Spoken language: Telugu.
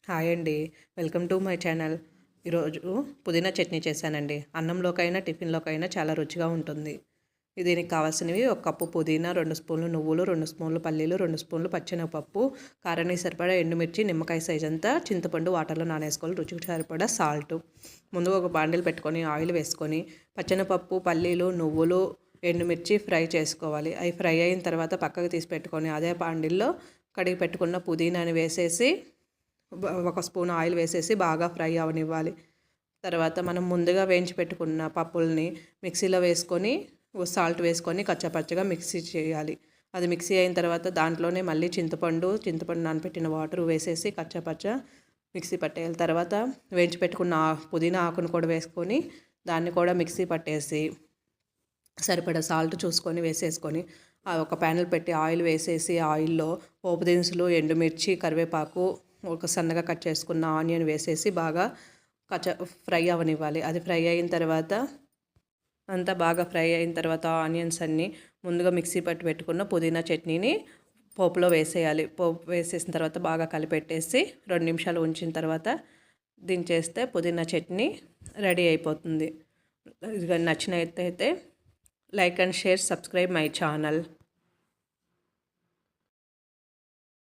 హాయ్ అండి. Welcome to my channel. ఈరోజు పుదీనా చట్నీ చేశానండి. అన్నంలోకైనా టిఫిన్‌లోకైనా చాలా రుచిగా ఉంటుంది. దీనికి కావాల్సినవి ఒక కప్పు పుదీనా, 2 స్పూన్లు నువ్వులు, 2 స్పూన్లు పల్లీలు, 2 స్పూన్లు పచ్చెనగపప్పు, కారానికి సరిపడా ఎండుమిర్చి, నిమ్మకాయ సైజ్ అంతా చింతపండు వాటర్‌లో నానేసుకోవాలి. రుచికి సరిపడా సాల్టు. ముందుగా ఒక బాండిల్ పెట్టుకొని ఆయిల్ వేసుకొని పచ్చెనగపప్పు, పల్లీలు, నువ్వులు, ఎండుమిర్చి ఫ్రై చేసుకోవాలి. అవి ఫ్రై అయిన తర్వాత పక్కకు తీసి పెట్టుకొని అదే బాండిల్‌లో కడిగి పెట్టుకున్న పుదీనాని వేసేసి ఒక స్పూన్ ఆయిల్ వేసేసి బాగా ఫ్రై అవనివ్వాలి. తర్వాత మనం ముందుగా వేయించి పెట్టుకున్న పప్పుల్ని మిక్సీలో వేసుకొని సాల్ట్ వేసుకొని కచ్చాపచ్చగా మిక్సీ చేయాలి. అది మిక్సీ అయిన తర్వాత దాంట్లోనే మళ్ళీ చింతపండు నానబెట్టిన వాటర్ వేసేసి కచ్చాపచ్చ మిక్సీ పట్టేయాలి. తర్వాత వేయించి పెట్టుకున్న పుదీనా ఆకును కూడా వేసుకొని దాన్ని కూడా మిక్సీ పట్టేసి సరిపడా సాల్ట్ చూసుకొని వేసేసుకొని ఒక ప్యానెల్ పెట్టి ఆయిల్ వేసేసి ఆయిల్లో పోపు దినుసులు, ఎండుమిర్చి, కరివేపాకు, ఒక సన్నగా కట్ చేసుకున్న ఆనియన్ వేసేసి బాగా ఫ్రై అవనివ్వాలి. అది ఫ్రై అయిన తర్వాత అంతా బాగా ఫ్రై అయిన తర్వాత ఆనియన్స్ అన్నీ ముందుగా మిక్సీ పట్టి పెట్టుకున్న పుదీనా చట్నీని పోపులో వేసేయాలి. పోపు వేసేసిన తర్వాత బాగా కలిపెట్టేసి 2 నిమిషాలు ఉంచిన తర్వాత దించేస్తే పుదీనా చట్నీ రెడీ అయిపోతుంది. ఇది నచ్చినట్టయితే like and share, subscribe my channel.